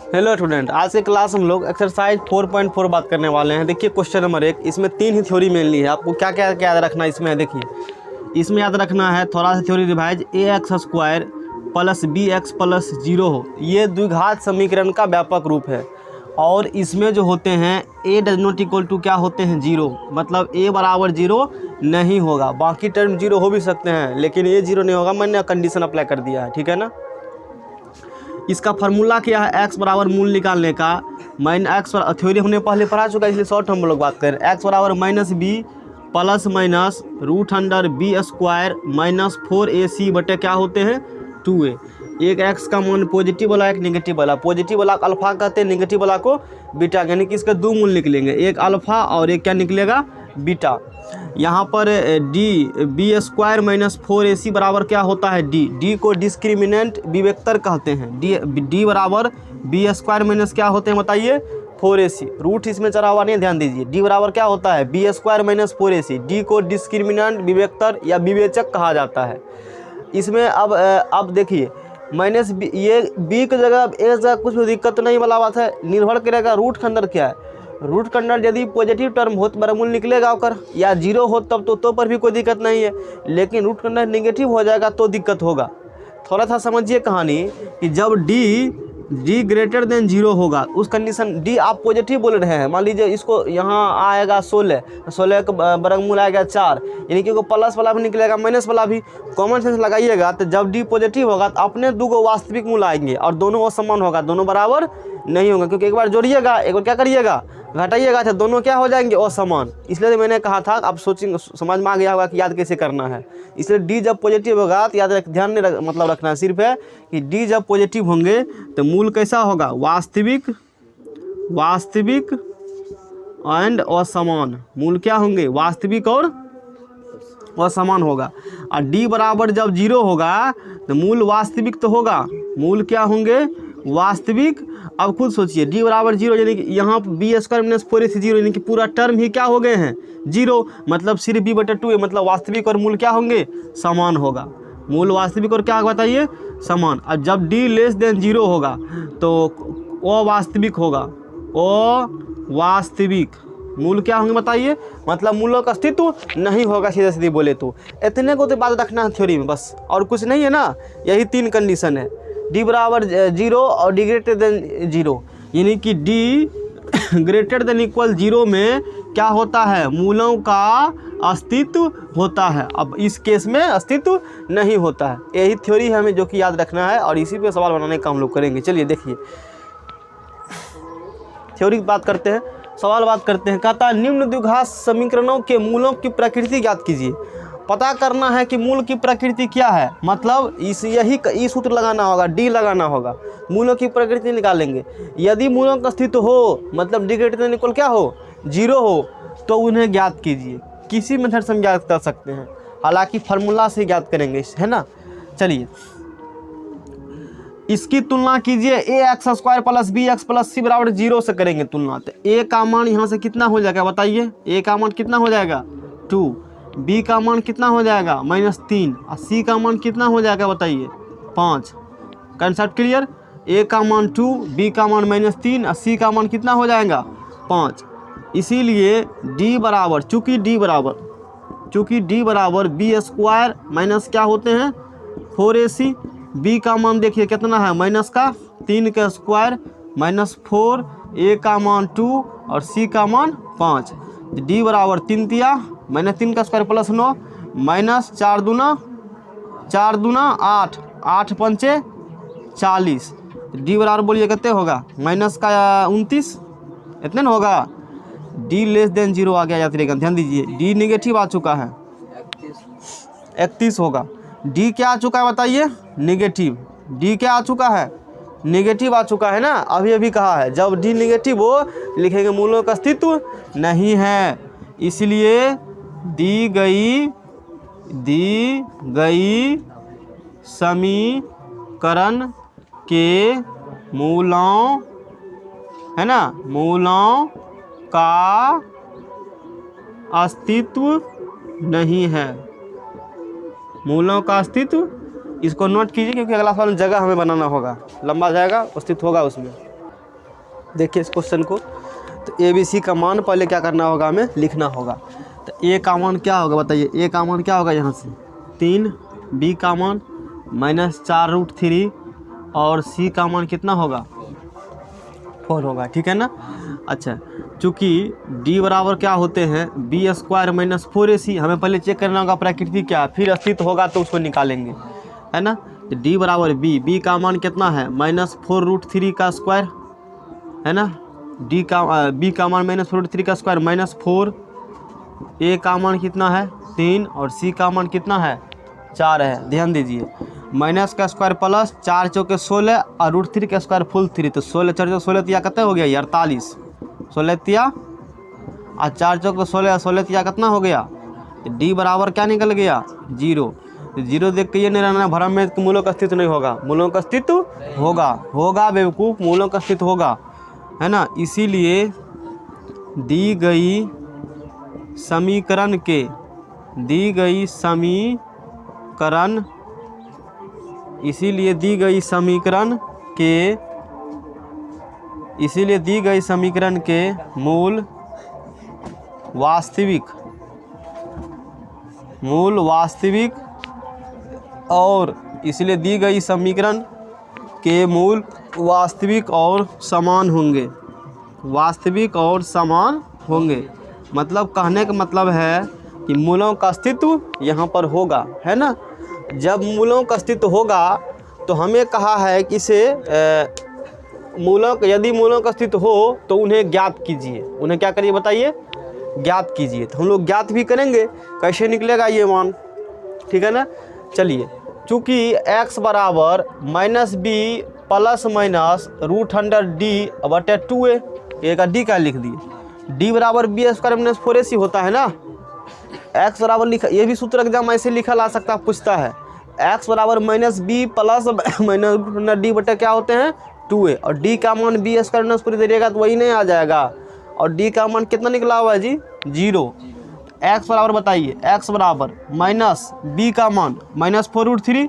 Hello student, आज के class हम लोग एक्सरसाइज 4.4 बात करने वाले हैं। देखिए क्वेश्चन नंबर 1, इसमें 3 ही थ्योरी मेनली है। आपको क्या क्या याद रखना है इसमें है, देखिए इसमें याद रखना है थोड़ा सा theory revise. ax² plus bx plus 0 हो, ये द्विघात समीकरण का व्यापक रूप है। और इसमें जो होते हैं a does not equal to क्या होते हैं 0, मतलब a बराबर 0 नहीं होगा। बाकी टर्म 0 हो भी सकते हैं लेकिन ये 0 नहीं होगा। मैंने कंडीशन अप्लाई कर दिया है, ठीक है ना। इसका फार्मूला क्या है, x बराबर मूल निकालने का। x पर थ्योरी हमने पहले पढ़ा चुका है, इसलिए शॉर्ट हम लोग बात करें। x बराबर -b plus minus √b² -4ac बटे क्या होते हैं 2a। एक x का मान पॉजिटिव वाला, एक नेगेटिव वाला। पॉजिटिव वाला अल्फा कहते हैं, नेगेटिव वाला को बीटा, यानी कि इसके दो मूल निकलेंगे, एक अल्फा और एक क्या निकलेगा बीटा। यहाँ पर b² - 4ac बराबर क्या होता है d को डिस्क्रिमिनेंट विवेक्तर कहते हैं। d बराबर b² - क्या होते हैं बताइए 4ac। रूट इसमें चढ़ा हुआ नहीं, ध्यान दीजिए। d बराबर क्या होता है b² - 4ac। d को डिस्क्रिमिनेंट विवेक्तर या विवेचक कहा जाता है। इसमें अब देखिए माइनस बी, ये b की जगह a जगह कुछ भी दिक्कत नहीं वाला बात है। निर्भर करेगा रूट के अंदर क्या है। रूट के अंदर यदि पॉजिटिव टर्म हो तो बरामूल निकलेगा ओकर, या 0 हो तब तो पर भी कोई दिक्कत नहीं है। लेकिन रूट के अंदर नेगेटिव हो जाएगा तो दिक्कत होगा। थोड़ा सा समझिए कहानी कि जब d ग्रेटर देन 0 होगा, उस कंडीशन d आप पॉजिटिव बोल रहे हैं। मान लीजिए इसको यहाँ आएगा 16 का बरामूल आएगा 4, यानी कि प्लस वाला भी निकलेगा माइनस वाला भी। कॉमन सेंस लगाइएगा तो जब d पॉजिटिव होगा तो अपने दो वास्तविक मूल आएंगे और दोनों असमान होगा, दोनों बराबर नहीं होगा। क्योंकि एक बार जोड़िएगा एक बार क्या करिएगा घटाइएगा तो दोनों क्या हो जाएंगे असमान। इसलिए मैंने कहा था, आप सोचेंगे समझ में आ गया होगा कि याद कैसे करना है। इसलिए d जब पॉजिटिव होगा तो याद ध्यान नहीं मतलब रखना सिर्फ है कि d जब पॉजिटिव होंगे तो मूल कैसा होगा वास्तविक एंड असमान। मूल क्या होंगे वास्तविक और असमान होगा। और d बराबर जब 0 होगा तो मूल वास्तविक तो होगा, मूल क्या होंगे वास्तविक। अब खुद सोचिए d बराबर 0 यानी कि यहाँ b² - 4ac 0, यानी कि पूरा टर्म ही क्या हो गए हैं 0, मतलब सिर्फ b/2 है, मतलब वास्तविक और मूल क्या होंगे समान होगा। मूल वास्तविक और क्या बताइए समान। और जब d लेस देन 0 होगा तो अवास्तविक होगा, अवास्तविक। मूल क्या होंगे बताइए, मतलब मूलों का अस्तित्व नहीं होगा, सीधे सीधे बोले तो। इतने को तो बात रखना है थ्योरी में बस, और कुछ नहीं है ना। यही 3 कंडीशन है, d बराबर 0 और d ग्रेटर देन 0, यानी कि d ग्रेटर देन इक्वल 0 में क्या होता है मूलों का अस्तित्व होता है। अब इस केस में अस्तित्व नहीं होता है। यही थ्योरी है हमें जो कि याद रखना है, और इसी पे सवाल बनाने का हम लोग करेंगे। चलिए देखिए थ्योरी की बात करते हैं, सवाल बात करते हैं। कहता है निम्न द्विघात समीकरणों के मूलों की प्रकृति ज्ञात कीजिए। पता करना है कि मूल की प्रकृति क्या है, मतलब यही सूत्र लगाना होगा, डी लगाना होगा। मूलों की प्रकृति निकालेंगे। यदि मूलों का अस्तित्व हो, मतलब डी ग्रेटर देन इक्वल क्या हो 0 हो, तो उन्हें ज्ञात कीजिए। किसी मेथड से हम ज्ञात कर सकते हैं, हालांकि फार्मूला से ज्ञात करेंगे, है ना। चलिए इसकी तुलना कीजिए ax² plus bx plus c बराबर 0 से करेंगे तुलना। तो a का मान यहाँ से कितना हो जाएगा बताइए, a का मान कितना हो जाएगा 2, b का मान कितना हो जाएगा -3, और c का मान कितना हो जाएगा बताइए 5। Concept clear. a का मान 2, b का मान -3 और c का मान कितना हो जाएगा 5। इसीलिए d बराबर चूँकि d बराबर b² माइनस क्या होते हैं 4ac। b का मान देखिए कितना है -3 का स्क्वायर -4, a का मान 2 और c का मान 5। d बराबर 3 तिया -3 का स्क्वायर प्लस 9 -4 दूना 8, 8 पंचे 40। d बराबर बोलिए कितने होगा -29, इतने ना होगा। d लेस देन 0 आ गया याद रहेगा, ध्यान दीजिए। d नेगेटिव आ चुका है 31 होगा। d क्या आ चुका है बताइए नेगेटिव। d क्या आ चुका है नेगेटिव आ चुका है ना, अभी कहा है। जब d नेगेटिव हो लिखेंगे मूलों का अस्तित्व नहीं है। इसलिए दी गई समीकरण के मूलों, है ना, मूलों का अस्तित्व नहीं है। मूलों का अस्तित्व, इसको नोट कीजिए क्योंकि अगला सवाल जगह हमें बनाना होगा, लंबा जाएगा, अस्तित्व होगा उसमें। देखिए इस क्वेश्चन को, तो ABC का मान पहले क्या करना होगा, हमें लिखना होगा। तो A का मान क्या होगा बताइए, A का मान क्या होगा यहाँ से 3, B का मान -4√3 और C का मान कितना होगा 4 होगा, ठीक है ना। अच्छा, चूँकि D बराबर क्या होते हैं B² - 4AC, हमें पहले चेक करना होगा प्रकृति क्या है, फिर अस्तित्व होगा तो उसको निकालेंगे, है ना। तो D बराबर B का मान कितना है -4√3 का स्क्वायर, है ना। B का मान -4√3 का स्क्वायर -4, A का मान कितना है 3 और C का मान कितना है 4 है। ध्यान दीजिए, माइनस का स्क्वायर प्लस 4 चौके 16 और √3 का स्क्वायर फुल 3, तो 16 4 16 तिया कितना हो गया 48, 16 तिया और 4 चौके 16 16 तिया कितना हो गया। D बराबर क्या निकल गया 0। जीरो देख के ये नहीं रहना भरम में कि मूलों का अस्तित्व नहीं होगा, मूलों का अस्तित्व होगा बेवकूफ़, मूलों का अस्तित्व होगा, है ना। इसीलिए दी गई समीकरण के इसीलिए दी गई समीकरण के मूल वास्तविक और इसलिए दी गई समीकरण के मूल वास्तविक और समान होंगे, मतलब कहने का मतलब है कि मूलों का अस्तित्व यहाँ पर होगा, है ना। जब मूलों का अस्तित्व होगा तो हमें कहा है कि इसे यदि मूलों का अस्तित्व हो तो उन्हें ज्ञात कीजिए। उन्हें क्या करिए बताइए, ज्ञात कीजिए। तो हम लोग ज्ञात भी करेंगे, कैसे निकलेगा ये मान, ठीक है ना। चलिए, चूँकि x बराबर -b ± √100d/2a, a का d का लिख दिए। d बराबर B² - 4AC होता है ना। x बराबर लिखा, ये भी सूत्र एग्जाम ऐसे लिखा ला सकता पूछता है, x बराबर -b ± √100d क्या होते हैं 2a, और d का मान B² - 4 दीजिएगा तो वही नहीं आ जाएगा, और d का मान कितना निकला हुआ है जी 0। x बराबर बताइए, x बराबर -b का मान -4√3,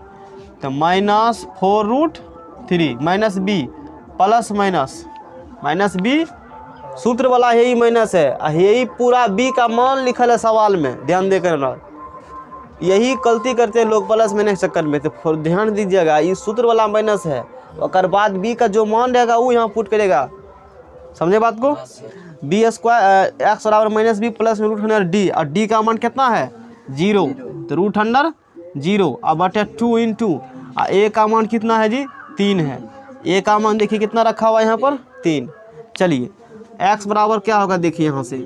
तो -4√3 -b प्लस -b सूत्र वाला यही माइनस है, यही पूरा b का मान लिखल है सवाल में, ध्यान देकर ना, यही गलती करते हैं लोग प्लस माइनस चक्कर में। तो ध्यान दीजिएगा, ये सूत्र वाला माइनस है, और बाद b का जो मान रहेगा वो यहाँ पुट करेगा, समझे बात को। B² x बराबर -b प्लस √100d, और d का मान कितना है 0, तो √100 0 अब 2 इंटू a का मान कितना है जी 3 है। a का मान देखिए कितना रखा हुआ है यहाँ पर 3। चलिए x बराबर क्या होगा, देखिए यहाँ से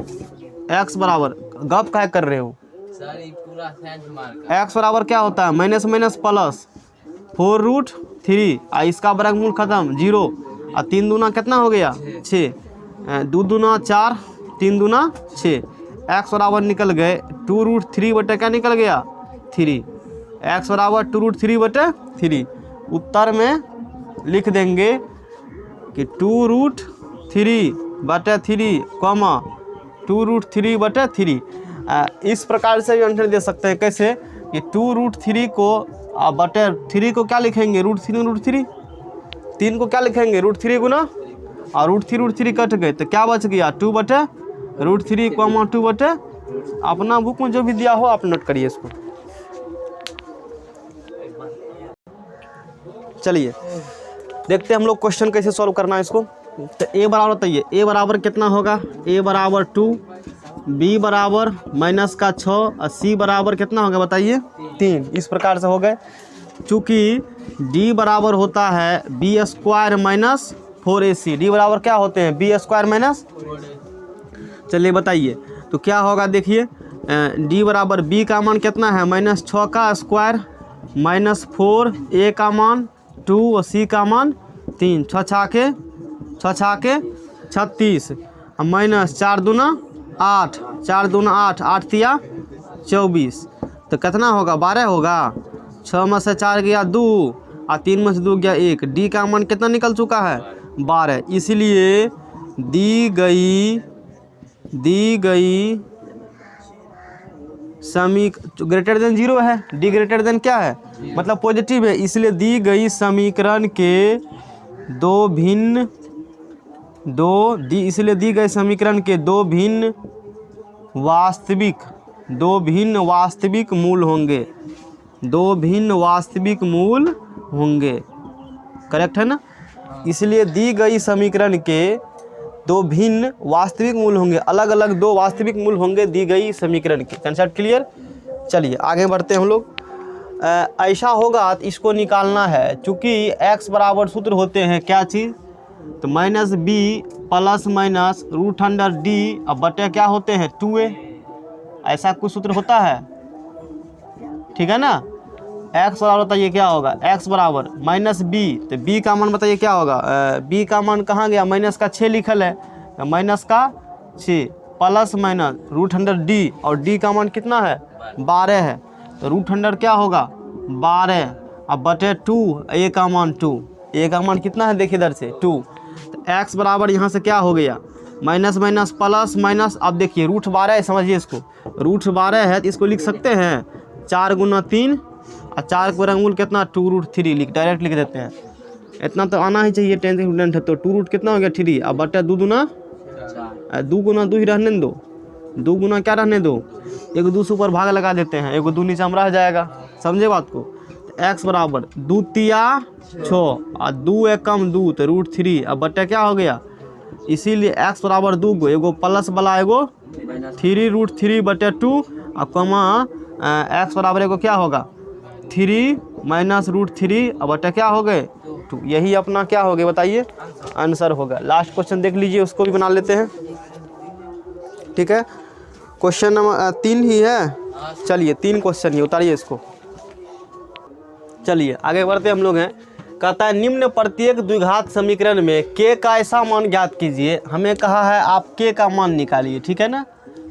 x बराबर गप क्या कर रहे हो, x बराबर क्या होता है माइनस प्लस 4√3, इसका वर्गमूल खत्म 0, और 3 दूना कितना हो गया 6, 2 दूना 4, 3 दूना 6, x बराबर निकल गए 2√3 क्या निकल गया 3, x बराबर 2√3/3। उत्तर में लिख देंगे कि 2√3/3 कॉमा 2√3/3। इस प्रकार से भी आंसर दे सकते हैं, कैसे कि 2√3 को बटे 3 को क्या लिखेंगे √3 3 को क्या लिखेंगे √3 गुना, और √3 कट गए तो क्या बच गया 2/√3 कॉमा 2/, अपना बुक में जो भी दिया हो आप नोट करिए इसको। चलिए देखते हैं हम लोग क्वेश्चन कैसे सॉल्व करना है इसको। तो a बराबर बताइए, a बराबर कितना होगा, a बराबर 2, b बराबर -6 और c बराबर कितना होगा बताइए 3। इस प्रकार से हो गए। चूँकि d बराबर होता है B² - 4AC, d बराबर क्या होते हैं B² - चलिए बताइए तो क्या होगा, देखिए d बराबर b का मान कितना है -6 का स्क्वायर -4, a का मान 2 और c का मान 3, 6 छाके 36, -4 दूना 8, 4 दूना 8, 8 तिया 24, तो कितना होगा 12 होगा। 6 में से 4 गया 2 और 3 में से 2 गया 1, डी का मान कितना निकल चुका है 12। इसलिए दी गई ग्रेटर देन 0 है, डी ग्रेटर देन क्या है मतलब पॉजिटिव है, इसलिए दी गई समीकरण के दो भिन्न दो दी इसलिए दी गई समीकरण के दो भिन्न वास्तविक मूल होंगे, दो भिन्न वास्तविक मूल होंगे, करेक्ट है ना। इसलिए दी गई समीकरण के दो भिन्न वास्तविक मूल होंगे, अलग अलग दो वास्तविक मूल होंगे दी गई समीकरण के। Concept clear. चलिए आगे बढ़ते हैं हम लोग। ऐसा होगा तो इसको निकालना है, चूँकि x बराबर सूत्र होते हैं क्या चीज़, तो minus b plus minus root under d अब बटे क्या होते हैं 2a, ऐसा कुछ सूत्र होता है, ठीक है ना। x बराबर बताइए क्या होगा, x बराबर माइनस बी, तो b का मान बताइए क्या होगा, b का मान कहाँ गया, माइनस का 6 लिखल है, तो माइनस का 6 plus minus root under d, और d का मान कितना है 12 है, तो रूट अंडर क्या होगा 12 अब बटे 2, a का मान 2, a का मान कितना है देखिए इधर से 2, तो x बराबर यहाँ से क्या हो गया माइनस माइनस प्लस माइनस। अब देखिए रूट 12 है, समझिए इसको, रूट 12 है तो इसको लिख सकते हैं 4 गुना 3 और 4 का वर्गमूल कितना 2√3 डायरेक्ट लिख देते हैं। इतना तो आना ही चाहिए 10th स्टूडेंट है, तो 2 रूट कितना हो गया 3, अब बटे 2 गुना 2 ही रहने दो, 2 गुना क्या रहने दो, एक 2 से ऊपर भाग लगा देते हैं, एक 2 नीचे में रह जाएगा, समझे बात को। x बराबर 2 तिया 6 और 2 एकम 2, तो √3 अब बटे क्या हो गया, इसीलिए x बराबर 2 गो, एगो प्लस वाला एगो 3√3 बटे 2 और कमा x बराबर एगो क्या होगा 3 माइनस √3 अब बटे क्या हो गए 2, यही अपना क्या हो गया बताइए आंसर होगा। लास्ट क्वेश्चन देख लीजिए, उसको भी बना लेते हैं, ठीक है। क्वेश्चन नंबर 3 ही है, चलिए 3 क्वेश्चन ही, उतारिए इसको। चलिए आगे बढ़ते हम लोग हैं। कहता है निम्न प्रत्येक द्विघात समीकरण में k का ऐसा मान ज्ञात कीजिए, हमें कहा है आप k का मान निकालिए, ठीक है ना।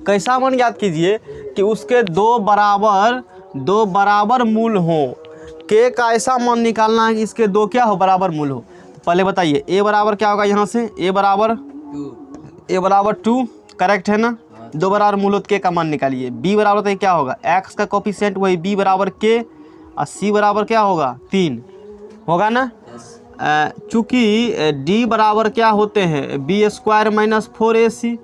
कैसा मान ज्ञात कीजिए कि उसके दो बराबर मूल हो, k का ऐसा मान निकालना है कि इसके दो क्या हो बराबर मूल हो। तो पहले बताइए a बराबर क्या होगा, यहाँ से a बराबर 2 करेक्ट है ना, दो बराबर मूल हो तो k का मान निकालिए। b बराबर तो क्या होगा x का कोफिशिएंट वही b बराबर k और c बराबर क्या होगा 3 होगा ना। चूँकि d बराबर क्या होते हैं b² माइनस 4ac,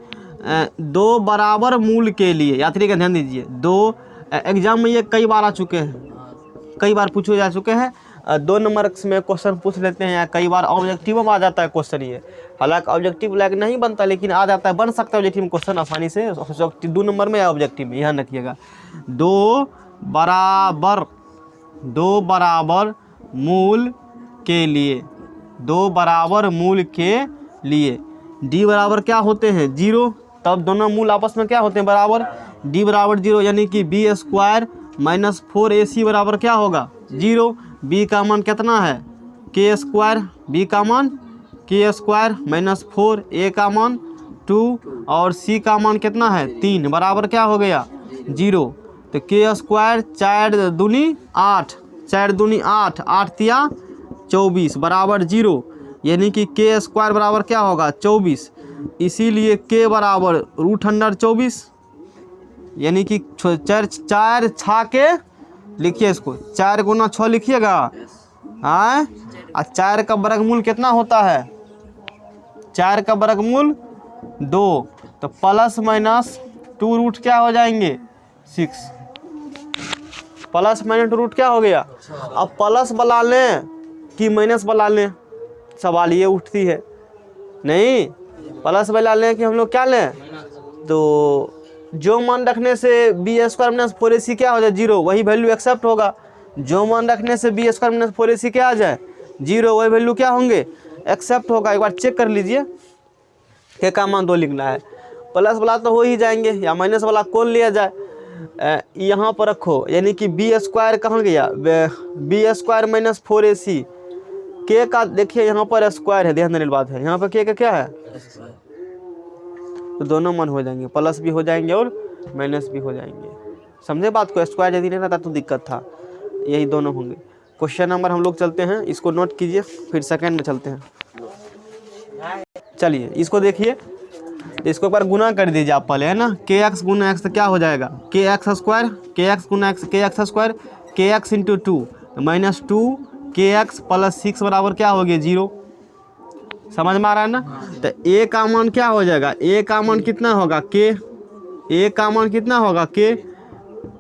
दो बराबर मूल के लिए याद रखिएगा, ध्यान दीजिए, दो एग्जाम में ये कई बार आ चुके हैं, कई बार पूछे जा चुके हैं, 2 नंबर में क्वेश्चन पूछ लेते हैं, या कई बार ऑब्जेक्टिव में आ जाता है क्वेश्चन ये, हालांकि ऑब्जेक्टिव लायक नहीं बनता लेकिन आ जाता है, बन सकता है ऑब्जेक्टिव में क्वेश्चन आसानी से, 2 नंबर में या ऑब्जेक्टिव में, ध्यान रखिएगा। दो बराबर मूल के लिए, दो बराबर मूल के लिए d बराबर क्या होते हैं 0, तब दोनों मूल आपस में क्या होते हैं बराबर, d बराबर 0 यानी कि b² माइनस 4ac बराबर क्या होगा 0। b का मान कितना है k², b का मान k² माइनस 4, a का मान 2 और c का मान कितना है 3 बराबर क्या हो गया 0। तो k² 4 दूनी 8, 4 दूनी 8, 8 तिया 24 बराबर 0, यानी कि k² बराबर क्या होगा 24, इसीलिए k बराबर √24, यानी कि 4 छा के लिखिए इसको, 4 गुना 6 लिखिएगा, हाँ, और 4 का वर्गमूल कितना होता है 4 का वर्गमूल 2, तो प्लस माइनस 2 रूट क्या हो जाएंगे 6, प्लस माइनस 2 रूट क्या हो गया। अब प्लस बना लें कि माइनस बना लें, सवाल ये उठती है, नहीं प्लस बना लें कि हम लोग क्या लें, तो जो मान रखने से b² माइनस 4ac क्या हो जाए 0, वही वैल्यू एक्सेप्ट होगा, जो मान रखने से b² माइनस 4ac क्या आ जाए 0, वही वैल्यू क्या होंगे एक्सेप्ट होगा। एक बार चेक कर लीजिए, k का मान 2 लिखना है, प्लस वाला तो हो ही जाएंगे या माइनस वाला कौन लिया जाए, यहाँ पर रखो, यानी कि b² कहाँ गया b² माइनस 4ac, k का देखिए यहाँ पर स्क्वायर है, ध्यान देने वाली बात है, यहाँ पर k का क्या है, तो दोनों मान हो जाएंगे, प्लस भी हो जाएंगे और माइनस भी हो जाएंगे, समझे बात को। स्क्वायर यदि नहीं रहता तो दिक्कत था, यही दोनों होंगे। क्वेश्चन नंबर हम लोग चलते हैं, इसको नोट कीजिए, फिर सेकंड में चलते हैं। चलिए इसको देखिए, इसको एक बार गुना कर दीजिए आप पहले, है ना, kx गुना x तो क्या हो जाएगा kx² kx गुना x kx² kx × 2 minus 2 kx plus 6 बराबर क्या हो गया 0, समझ में आ रहा है ना। तो ए का मान क्या हो जाएगा, ए का मान कितना होगा के, ए का मान कितना होगा के,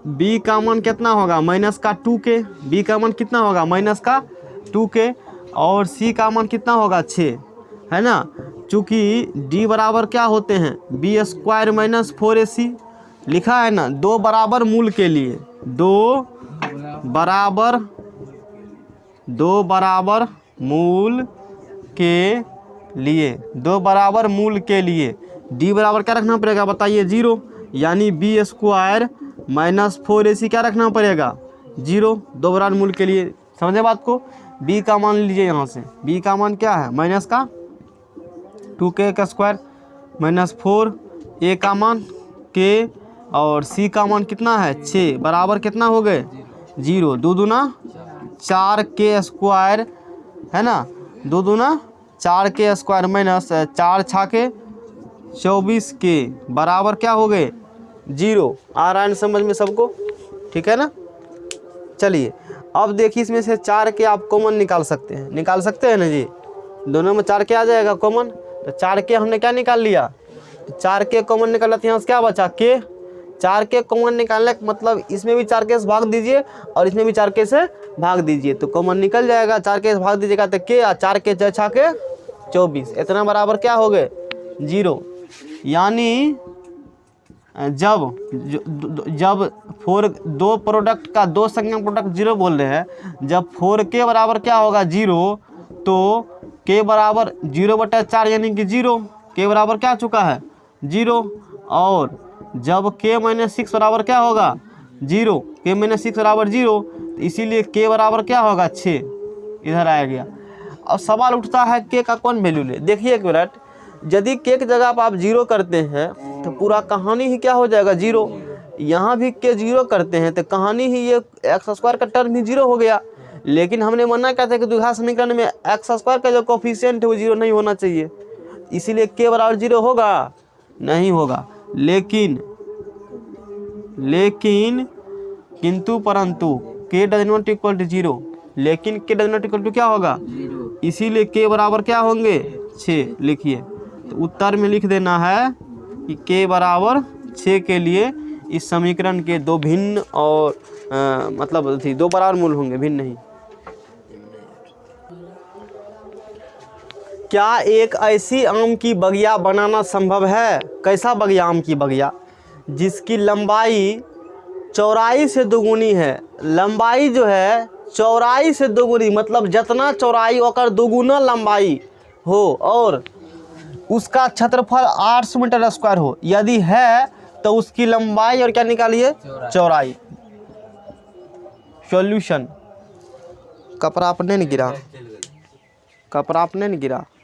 बी का मान कितना होगा माइनस का 2k, बी का मान कितना होगा माइनस का 2k, और सी का मान कितना होगा 6, है ना। चूँकि डी बराबर क्या होते हैं बी स्क्वायर माइनस 4ac लिखा है ना, दो बराबर मूल के लिए, दो बराबर मूल के लिए, दो बराबर मूल के लिए डी बराबर क्या रखना पड़ेगा बताइए 0, यानी बी स्क्वायर माइनस 4ac क्या रखना पड़ेगा 0, दो बराबर मूल के लिए। समझे बात को। बी का मान लीजिए यहाँ से, बी का मान क्या है माइनस का 2k का स्क्वायर माइनस 4, ए का मान k, और सी का मान कितना है 6, बराबर कितना हो गए 0, दो दूना 4k स्क्वायर, है ना, दो दूना 4k स्क्वायर माइनस 4 छाके 24k बराबर क्या हो गए 0। आ रहा है समझ में सबको, ठीक है ना। चलिए अब देखिए इसमें से 4k आप कॉमन निकाल सकते हैं, निकाल सकते हैं ना जी, दोनों में 4k आ जाएगा कॉमन। तो 4k हमने क्या निकाल लिया, तो 4k कॉमन निकाला, तो यहाँ से क्या बचा k, 4k कॉमन निकालने का मतलब इसमें भी 4k से भाग दीजिए और इसमें भी 4k से भाग दीजिए, तो कॉमन निकल जाएगा। 4k से भाग दीजिएगा तो k, और 4k 6 के 24, इतना बराबर क्या हो गए 0। यानी जब दो प्रोडक्ट का दो संख्या प्रोडक्ट 0 बोल रहे हैं, जब 4k बराबर क्या होगा 0, तो k बराबर 0/4 यानी कि 0, k बराबर क्या चुका है 0, और जब k - 6 बराबर क्या होगा 0, k - 6 बराबर 0, तो इसीलिए k बराबर क्या होगा 6, इधर आ गया। अब सवाल उठता है k का कौन वैल्यू ले। देखिए एक मिनट, यदि k की जगह पर आप 0 करते हैं तो पूरा कहानी ही क्या हो जाएगा 0, यहाँ भी k 0 करते हैं तो कहानी ही ये एक्स स्क्वायर का टर्म ही 0 हो गया। लेकिन हमने मना किया था कि द्विघात समीकरण में एक्स स्क्वायर का जो कोफिशिएंट है वो 0 नहीं होना चाहिए, इसीलिए k बराबर 0 होगा नहीं होगा। लेकिन किंतु परंतु k does not equal to 0, लेकिन k does not equal to क्या होगा, इसीलिए k बराबर क्या होंगे 6 लिखिए। तो उत्तर में लिख देना है कि k बराबर 6 के लिए इस समीकरण के दो भिन्न और मतलब दो बराबर मूल होंगे, भिन्न नहीं। क्या एक ऐसी आम की बगिया बनाना संभव है, कैसा बगिया, आम की बगिया जिसकी लंबाई चौड़ाई से दोगुनी है, लंबाई जो है चौड़ाई से दोगुनी, मतलब जितना चौड़ाई और दोगुना लंबाई हो, और उसका क्षेत्रफल 800 मीटर स्क्वायर हो। यदि है तो उसकी लंबाई और क्या निकालिए चौड़ाई। सॉल्यूशन, कपड़ा आपने नहीं गिरा, कपड़ा आपने नहीं गिरा।